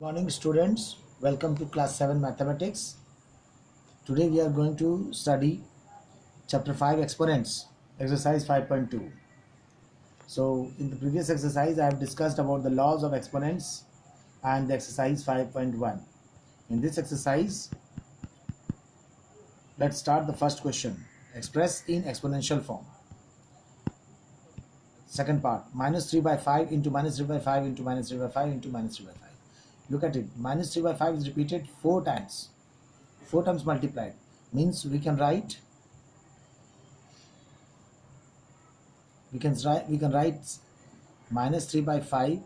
Morning students, welcome to class 7 mathematics. Today we are going to study chapter 5 exponents, exercise 5.2. So in the previous exercise I have discussed about the laws of exponents and the exercise 5.1. In this exercise, let's start the first question. Express in exponential form. Second part, minus 3 by 5 into minus 3 by 5 into minus 3 by 5 into minus 3 by 5. Look at it, minus 3 by 5 is repeated 4 times. 4 times multiplied means we can write minus 3 by 5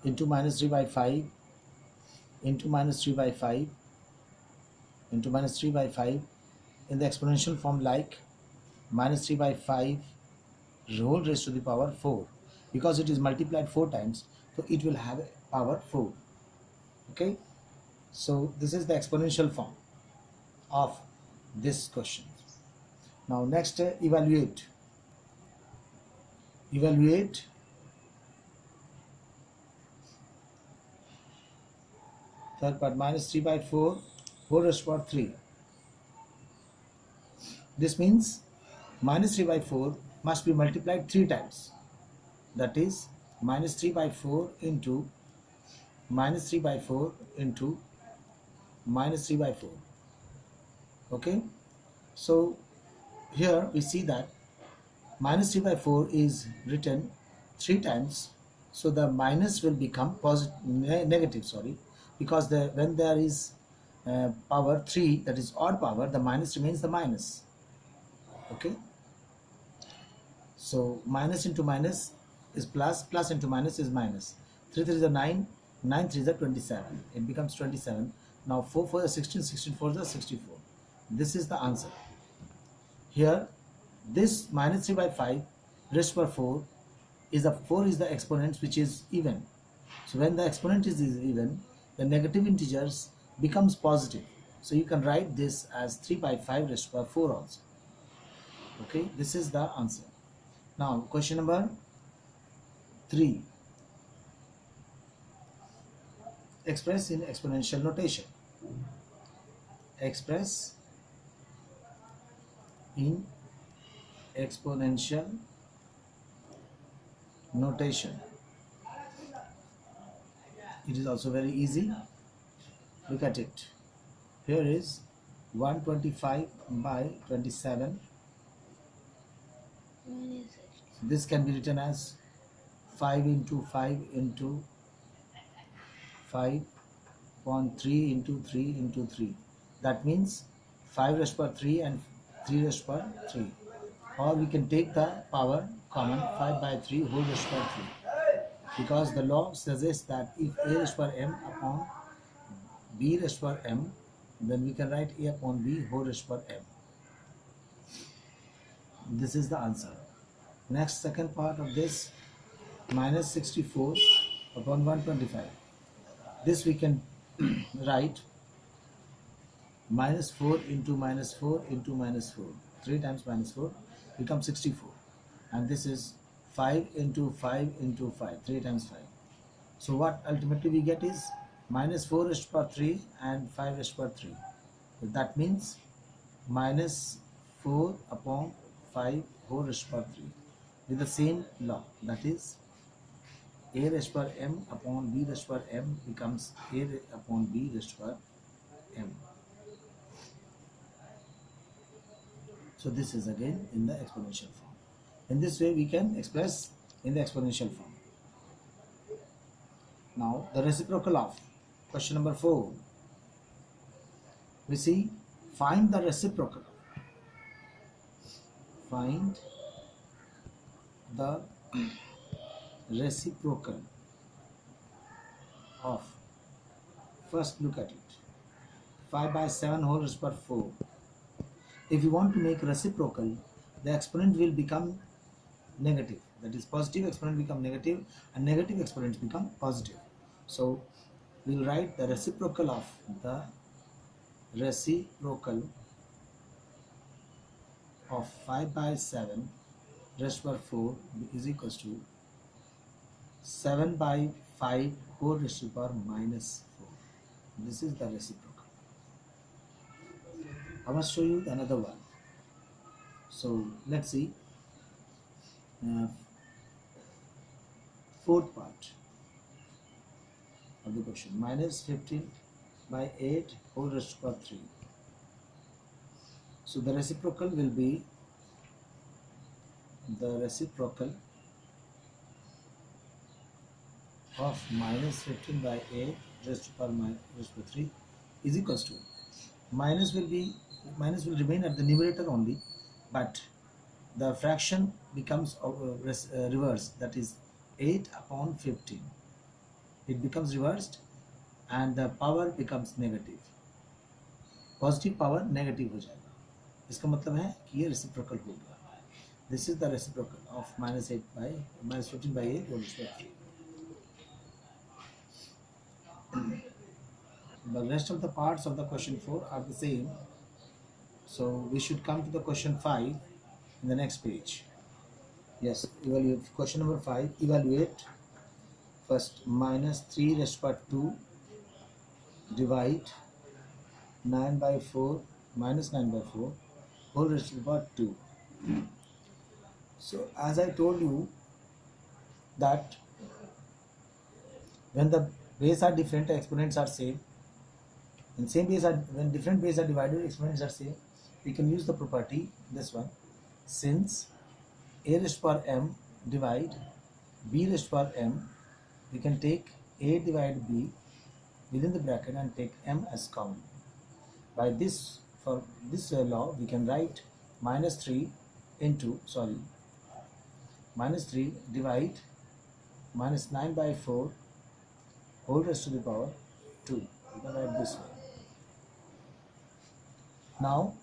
into minus 3 by 5 into minus 3 by 5 into minus 3 by 5 in the exponential form, like minus 3 by 5 whole raised to the power 4, because it is multiplied 4 times, so it will have a power 4. Okay, so this is the exponential form of this question. Now next, evaluate third part, minus 3 by 4 whole raised to power 3. This means minus 3 by 4 must be multiplied 3 times. That is minus 3 by 4 into minus 3 by 4 into minus 3 by 4. Okay, so here we see that minus 3 by 4 is written 3 times, so the minus will become negative, because when there is power 3, that is odd power, the minus remains the minus. Okay, so minus into minus is plus, plus into minus is minus. 3 3 is a 9, 9 3 is a 27, it becomes 27. Now 4 4 is 16, 16 4 is a 64. This is the answer. Here this minus 3 by 5 raised to power 4 is the 4 is the exponent which is even. So when the exponent is even, the negative integers becomes positive. So you can write this as 3 by 5 raised to power 4 also. Okay, this is the answer. Now question number 3. Express in exponential notation. Express in exponential notation. It is also very easy. Look at it. Here is 125 by 27. This can be written as 5 into 5 into 5 upon 3 into 3 into 3. That means 5 raised to power 3 and 3 raised to power 3. Or we can take the power common, 5 by 3 whole raised to power 3. Because the law suggests that if a raised to power m upon b raised to power m, then we can write a upon b whole raised to power m. This is the answer. Next, second part of this, minus 64 upon 125. This we can write minus 4 into minus 4 into minus 4. 3 times minus 4 becomes 64. And this is 5 into 5 into 5. 3 times 5. So what ultimately we get is minus 4 raised to power 3 and 5 raised to power 3. So that means minus 4 upon 5 whole raised to power 3. With the same law, that is a raised to power m upon b raised to power m becomes a upon b raised to power m. So this is again in the exponential form. In this way we can express in the exponential form. Now the reciprocal of question number 4. We see, find the reciprocal. Find the reciprocal of, first look at it, 5 by 7 whole raised to power 4. If you want to make reciprocal, the exponent will become negative. That is, positive exponent become negative and negative exponents become positive. So we will write the reciprocal of the reciprocal of 5 by 7 raised to power 4 is equals to 7 by 5 whole raised to the power minus 4. this is the reciprocal. I must show you another one. So let's see. Fourth part of the question, minus 15 by 8 whole raised to power 3. So the reciprocal will be the reciprocal of minus 15 by 8 raised to power 3 is equals to, minus will remain at the numerator only, but the fraction becomes reversed, that is 8 upon 15. It becomes reversed and the power becomes negative. Positive power negative हो जाएगा, इसका मतलब है कि ये reciprocal होगा. This is the reciprocal of minus 15 by 8 whole square 3. The rest of the parts of the question 4 are the same, so we should come to the question 5 in the next page. Yes, evaluate question number 5. Evaluate first minus 3 raised to power 2 divide 9 by 4 minus 9 by 4 whole raised to the power 2. So as I told you that when the base are different, exponents are same. In same base when different base are divided, exponents are same. We can use the property, this one, since a raised to power m divide b raised to power m, we can take a divide b within the bracket and take m as common. By this, for this law, we can write minus 3 divide minus 9 by 4 whole raised to the power 2. We can write this way. Now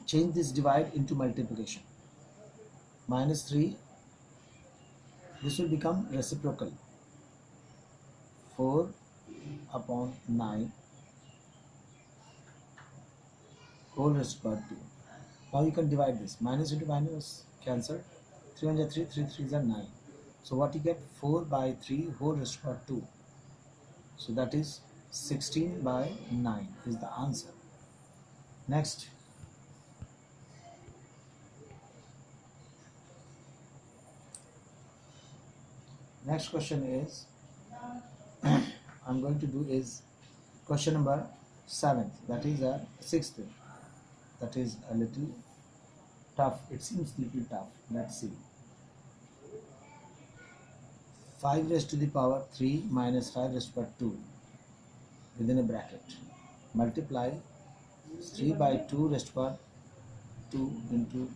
change this divide into multiplication. Minus 3, this will become reciprocal, 4 upon 9 whole raised to power 2. Now you can divide this. Minus into minus cancel. 3 1 3, 3 3 are 9. So what you get, 4 by 3 whole raised to power 2. So that is 16 by 9 is the answer. Next. Next question is, I'm going to do is question number 7th, that is a 6th. That is a little tough. It seems little tough. Let's see. 5 raised to the power 3 minus 5 raised to power 2 within a bracket. Multiply 3 by 2 raised to power 2 into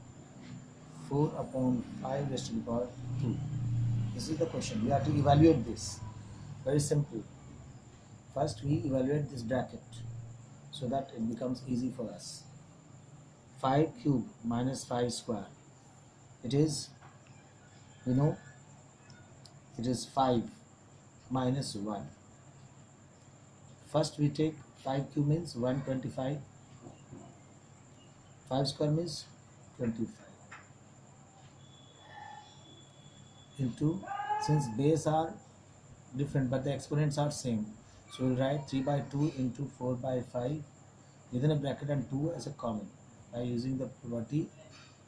4 upon 5 raised to the power 2. This is the question. We have to evaluate this. Very simple. First we evaluate this bracket so that it becomes easy for us. 5 cube minus 5 square. It is, it is 5 minus 1. First we take 5 cube means 125. 5 square means 25. Into, since base are different but the exponents are same, so we'll write 3 by 2 into 4 by 5 within a bracket and 2 as a common by using the property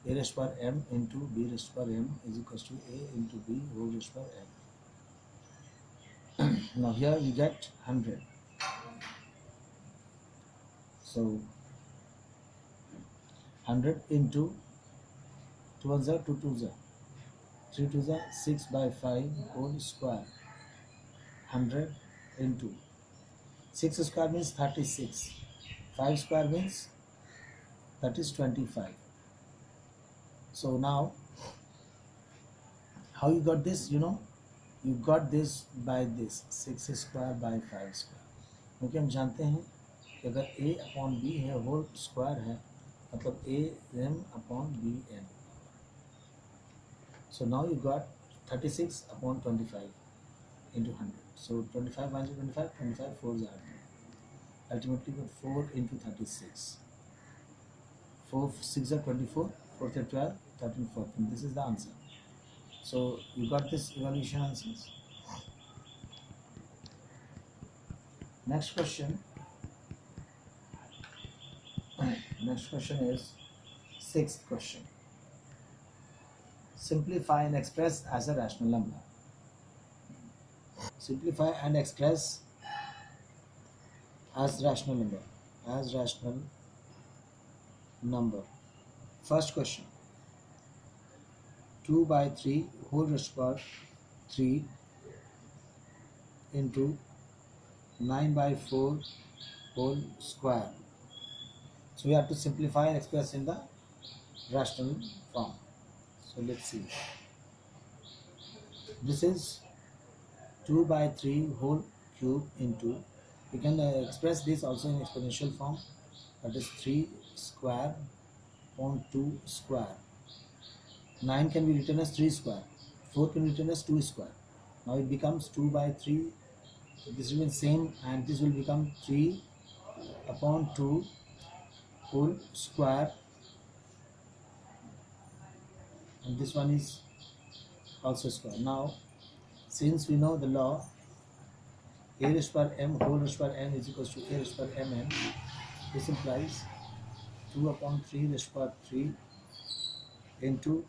a raised to power m into b raised to power m is equals to a into b whole raised to power m. Now here we get 100. So 100 into 2 1s are 2 2s are 3 2s are 6 by 5 whole square. 100 into 6 square means 36. 5 square means that is 25. So now how you got this? You got this by this 6 square by 5 square, क्योंकि हम जानते हैं कि अगर a upon b है whole square है मतलब a m upon b n. So now you got 36 upon 25 into 100. So 25 minus 25, 25 4s are 100. Ultimately got 4 into 36. 4 6 are 24, 4 are 12, 13 14. This is the answer. So you got this evaluation answers. Next question. Next question is sixth question. Simplify and express as a rational number. Simplify and express as rational number. As rational number. First question. 2 by 3 whole raised to power 3 into 9 by 4 whole square. So we have to simplify and express in the rational form. So let's see. This is 2 by 3 whole cube into, we can express this also in exponential form, that is 3 square upon 2 square. 9 can be written as 3 square, 4 can be written as 2 square. Now it becomes 2 by 3, this will be same, and this will become 3 upon 2 whole square, and this one is also square. Now since we know the law, a raised to power m whole raised to power n is equals to a raised to power mn, this implies 2 upon 3 raised to power 3 into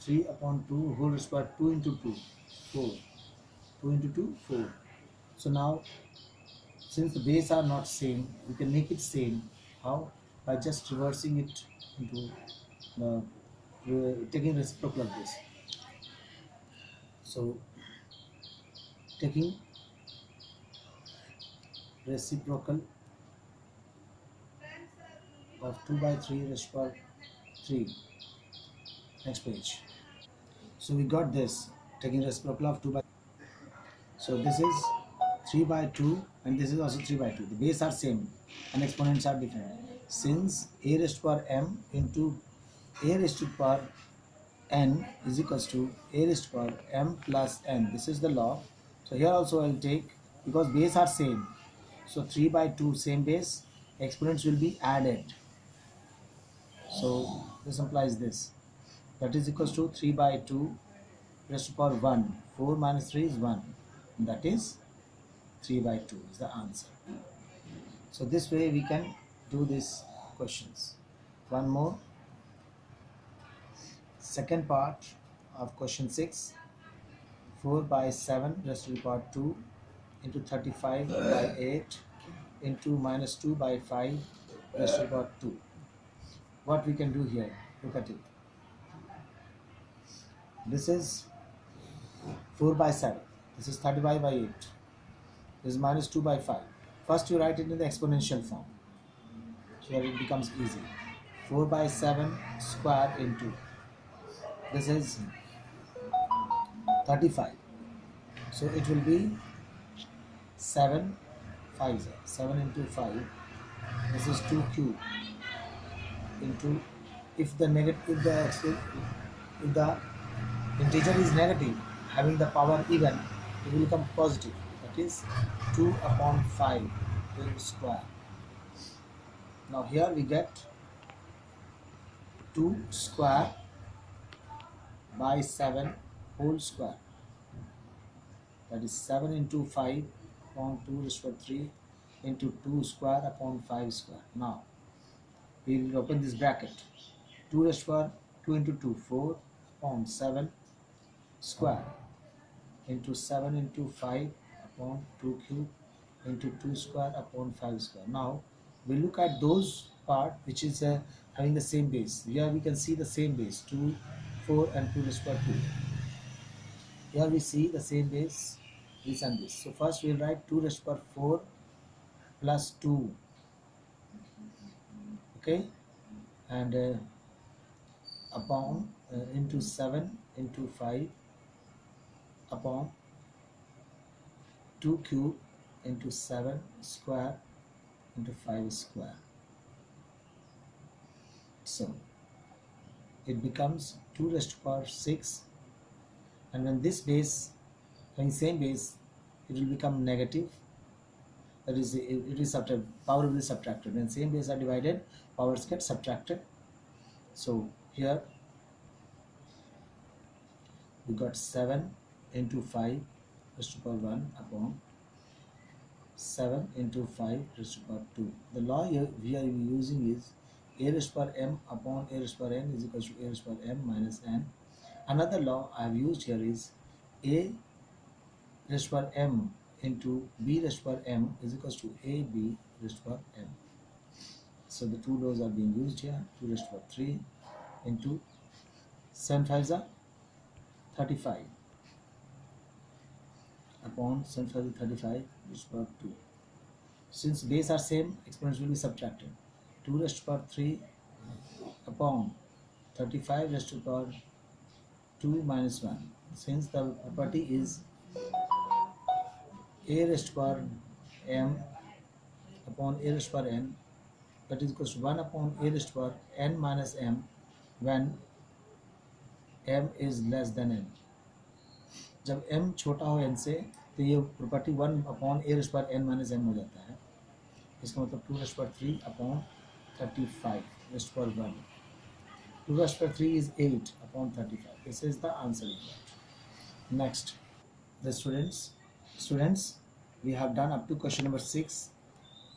3 upon 2 whole raised to power 2 into 2, 4. 2 into 2, 4. So now, since the base are not same, we can make it same. How? By just reversing it into the, taking reciprocal of this. So, taking reciprocal of 2 by 3 raised to power 3. Next page. So we got this, taking reciprocal of 2 by. So this is 3 by 2 and this is also 3 by 2. The base are same and exponents are different. Since a raised to power m into a raised to power n is equals to a raised to power m plus n. This is the law. So here also I will take, because base are same. So 3 by 2 same base, exponents will be added. So this implies this. That is equals to 3 by 2 raised to power 1. 4 minus 3 is 1. And that is 3 by 2 is the answer. So this way we can do these questions. One more. Second part of question 6. 4 by 7 raised to the power 2 into 35 by 8 into minus 2 by 5 raised to the power 2. What we can do here? Look at it. This is 4 by 7. This is 35 by 8. This is minus 2 by 5. First you write it in the exponential form. So here it becomes easy. 4 by 7 square into, this is 35. So it will be 7 5 7 into 5. This is 2 cube into, if the integer is negative, having the power even, it will become positive. That is 2 upon 5 whole square. Now here we get 2 square by 7 whole square. That is 7 into 5 upon 2 raised to power 3 into 2 square upon 5 square. Now we will open this bracket. 2 raised to power 2 into 2, 4 upon 7 square into 7 into 5 upon 2 cube into 2 square upon 5 square. Now we look at those part which is having the same base. Here we can see the same base, 2, 4 and 2 raised to power 2. Here we see the same base, this and this. So first we will write 2 raised to power 4 plus 2, okay, and upon into 7 into 5 upon 2 cube into 7 square into 5 square. So it becomes 2 raised to power 6, and when this base, having same base, it will become negative. That is, it is subtracted, power will be subtracted. When same base are divided, powers get subtracted. So here we got 7 into 5 raised to power 1 upon 7 into 5 raised to power 2. The law here we are using is a raised to power m upon a raised to power n is equal to a raised to power m minus n. Another law I have used here is a raised to power m into b raised to power m is equal to ab raised to power m. So the two laws are being used here. 2 raised to power 3 into 7 5s are 35 upon 7 5 is 35 raised to power 2. Since base are same, exponents will be subtracted. 2 raised to power 3 upon 35 raised to power 2 minus 1. Since the property is a raised to power m upon a raised to power n, that is equals to 1 upon a raised to power n minus m when m is less than n. जब m छोटा हो n से तो ये property 1 upon a rest power n minus m हो जाता है. इसका मतलब 2 rest power 3 upon 35 rest power 1. 2 rest power 3 is 8 upon 35. This is the answer. Next, the students, we have done up to question number 6.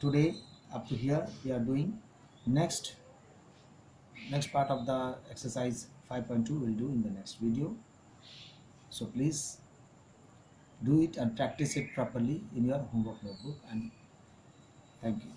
Today up to here we are doing next part of the exercise 5.2 we'll do in the next video. So please do it and practice it properly in your homework notebook, and thank you.